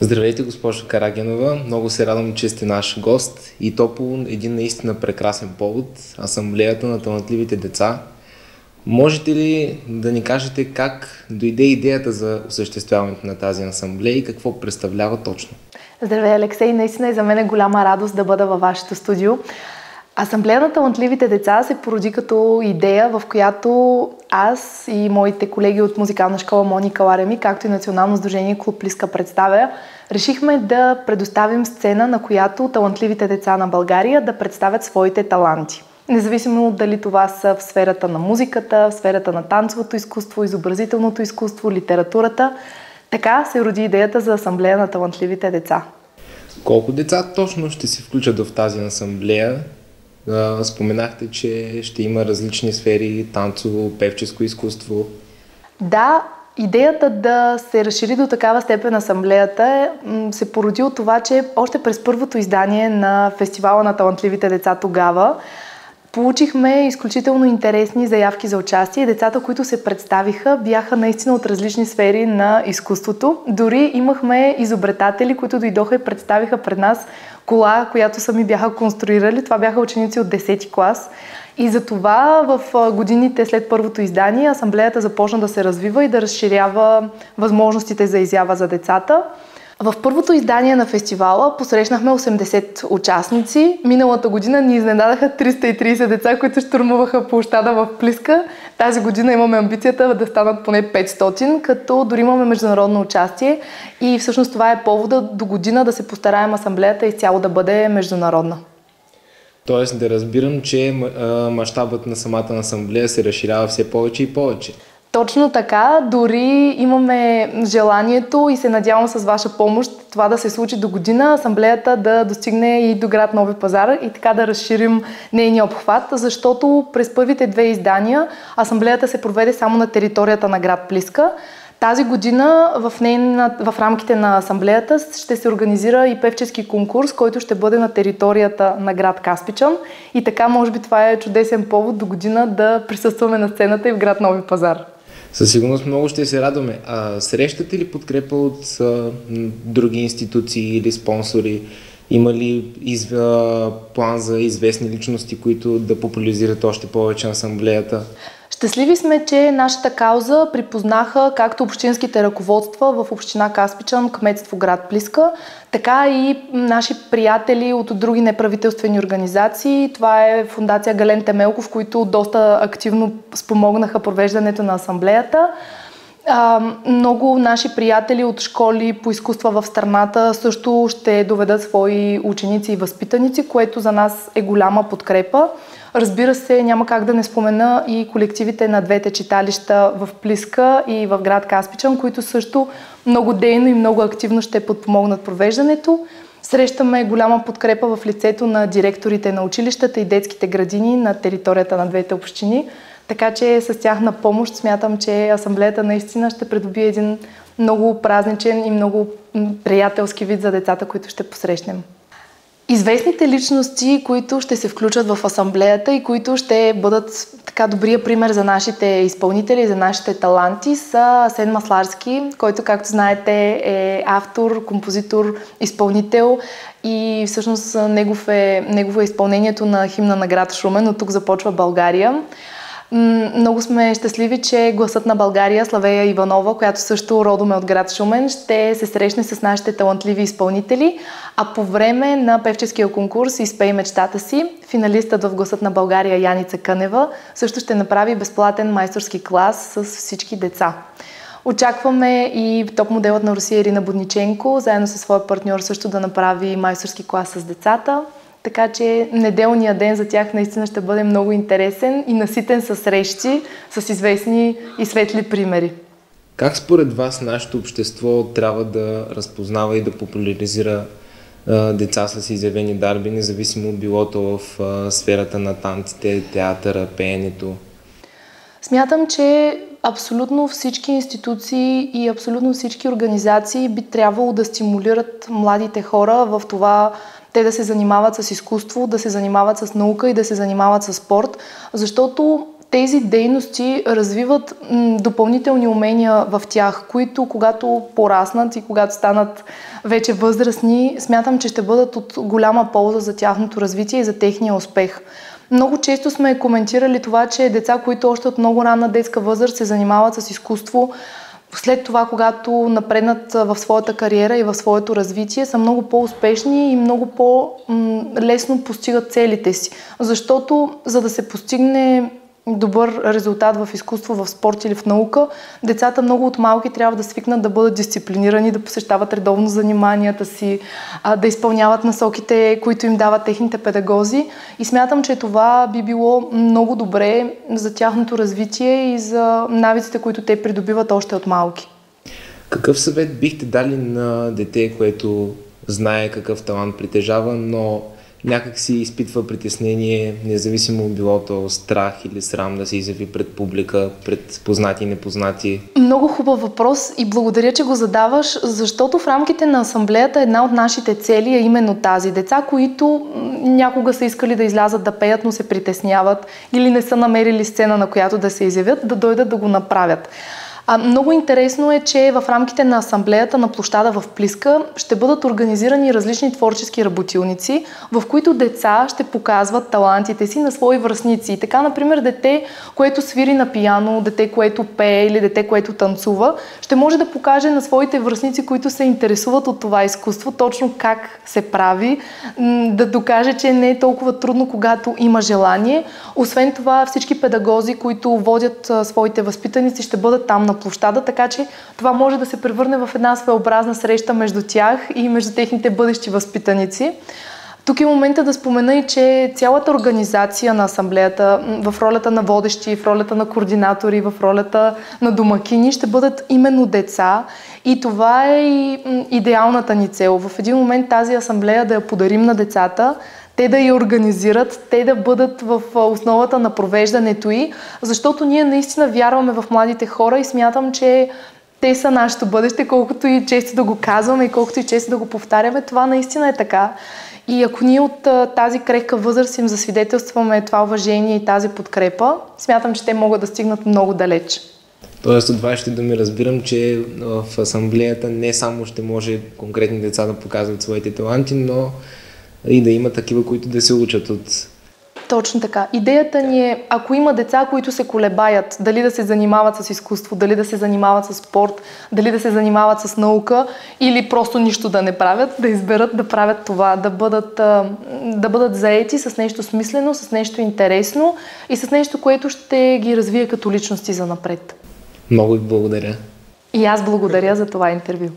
Здравейте, госпожо Карагенова. Много се радвам, че сте наш гост и то по един наистина прекрасен повод – Асамблеята на талантливите деца. Можете ли да ни кажете как дойде идеята за осъществяването на тази асамблея и какво представлява точно? Здравей, Алексей! Наистина и за мен е голяма радост да бъда във вашето студио. Асамблея на талантливите деца се породи като идея, в която аз и моите колеги от музикална школа Моника Лареми, както и Национално сдружение Клуб Плиска представя, решихме да предоставим сцена, на която талантливите деца на България да представят своите таланти. Независимо дали това са в сферата на музиката, в сферата на танцовото изкуство, изобразителното изкуство, литературата. Така се роди идеята за Асамблея на талантливите деца. Колко деца точно ще се включат в тази асамблея? Споменахте, че ще има различни сфери, танцово, певческо изкуство. Да, идеята да се разшири до такава степен асамблеята се породи от това, че още през първото издание на Фестивала на талантливите деца тогава получихме изключително интересни заявки за участие. Децата, които се представиха, бяха наистина от различни сфери на изкуството. Дори имахме изобретатели, които дойдоха и представиха пред нас кола, която сами бяха конструирали. Това бяха ученици от 10-ти клас. И затова в годините след първото издание асамблеята започна да се развива и да разширява възможностите за изява за децата. В първото издание на фестивала посрещнахме 80 участници. Миналата година ни изненадаха 330 деца, които щурмуваха площада в Плиска. Тази година имаме амбицията да станат поне 500, като дори имаме международно участие. И всъщност това е повода до година да се постараем асамблеята изцяло да бъде международна. Тоест да разбирам, че мащабът на самата асамблея се разширява все повече и повече. Точно така, дори имаме желанието и се надявам с ваша помощ това да се случи до година, асамблеята да достигне и до град Нови пазар и така да разширим нейния обхват, защото през първите 2 издания асамблеята се проведе само на територията на град Плиска. Тази година в рамките на асамблеята ще се организира и певчески конкурс, който ще бъде на територията на град Каспичан. И така, може би това е чудесен повод до година да присъстваме на сцената и в град Нови пазар. Със сигурност много ще се радваме. Срещате ли подкрепа от други институции или спонсори? Има ли план за известни личности, които да популяризират още повече асамблеята? Щастливи сме, че нашата кауза припознаха както общинските ръководства в община Каспичан, кметство град Плиска, така и наши приятели от други неправителствени организации. Това е фондация Гален Темелков, които доста активно спомогнаха провеждането на асамблеята. Много наши приятели от школи по изкуства в страната също ще доведат свои ученици и възпитаници, което за нас е голяма подкрепа. Разбира се, няма как да не спомена и колективите на двете читалища в Плиска и в град Каспичан, които също много дейно и много активно ще подпомогнат провеждането. Срещаме голяма подкрепа в лицето на директорите на училищата и детските градини на територията на двете общини. Така че с тяхна помощ смятам, че асамблеята наистина ще придобие един много празничен и много приятелски вид за децата, които ще посрещнем. Известните личности, които ще се включат в асамблеята и които ще бъдат така добрия пример за нашите изпълнители, за нашите таланти, са Асен Масларски, който, както знаете, е автор, композитор, изпълнител и всъщност негово е изпълнението на химна на град Шумен, от тук започва България. Много сме щастливи, че гласът на България, Славея Иванова, която също родом е от град Шумен, ще се срещне с нашите талантливи изпълнители, а по време на певческия конкурс "Изпей мечтата си", финалистът в гласът на България Яница Кънева също ще направи безплатен майсторски клас с всички деца. Очакваме и топ моделът на Русия Ирина Будниченко, заедно със своя партньор също да направи майсторски клас с децата. Така че неделният ден за тях наистина ще бъде много интересен и наситен със срещи, с известни и светли примери. Как според вас нашето общество трябва да разпознава и да популяризира деца с изявени дарби, независимо билото в сферата на танците, театъра, пеенето? Смятам, че абсолютно всички институции и абсолютно всички организации би трябвало да стимулират младите хора в това те да се занимават с изкуство, да се занимават с наука и да се занимават с спорт, защото тези дейности развиват допълнителни умения в тях, които когато пораснат и когато станат вече възрастни, смятам, че ще бъдат от голяма полза за тяхното развитие и за техния успех. Много често сме коментирали това, че деца, които още от много ранна детска възраст се занимават с изкуство, след това, когато напреднат в своята кариера и в своето развитие, са много по-успешни и много по-лесно постигат целите си. Защото, за да се постигне добър резултат в изкуство, в спорт или в наука, децата много от малки трябва да свикнат да бъдат дисциплинирани, да посещават редовно заниманията си, да изпълняват насоките, които им дават техните педагози. И смятам, че това би било много добре за тяхното развитие и за навиците, които те придобиват още от малки. Какъв съвет бихте дали на дете, което знае какъв талант притежава, но някак си изпитва притеснение, независимо било то страх или срам да се изяви пред публика, пред познати и непознати? Много хубав въпрос и благодаря, че го задаваш, защото в рамките на асамблеята една от нашите цели е именно тази. Деца, които някога са искали да излязат да пеят, но се притесняват или не са намерили сцена, на която да се изявят, да дойдат да го направят. Много интересно е, че в рамките на асамблеята на площада в Плиска ще бъдат организирани различни творчески работилници, в които деца ще показват талантите си на свои връстници. И така, например, дете, което свири на пиано, дете, което пее или дете, което танцува, ще може да покаже на своите връстници, които се интересуват от това изкуство, точно как се прави, да докаже, че не е толкова трудно, когато има желание. Освен това, всички педагози, които водят своите възпитаници, ще бъдат там на площада, така че това може да се превърне в една своеобразна среща между тях и между техните бъдещи възпитаници. Тук е момента да спомена и, че цялата организация на асамблеята в ролята на водещи, в ролята на координатори, в ролята на домакини ще бъдат именно деца и това е и идеалната ни цел. В един момент тази асамблея да я подарим на децата, те да я организират, те да бъдат в основата на провеждането й, защото ние наистина вярваме в младите хора и смятам, че те са нашето бъдеще, колкото и често да го казваме и колкото и често да го повтаряме, това наистина е така. И ако ние от тази крехка възраст им засвидетелстваме това уважение и тази подкрепа, смятам, че те могат да стигнат много далеч. Тоест от вашите думи разбирам, че в асамблеята не само ще може конкретни деца да показват своите таланти, но и да има такива, които да се учат от... Точно така. Идеята ни е, ако има деца, които се колебаят, дали да се занимават с изкуство, дали да се занимават с спорт, дали да се занимават с наука или просто нищо да не правят, да изберат да правят това, да бъдат заети с нещо смислено, с нещо интересно и с нещо, което ще ги развие като личности за напред. Много ви благодаря. И аз благодаря за това интервю.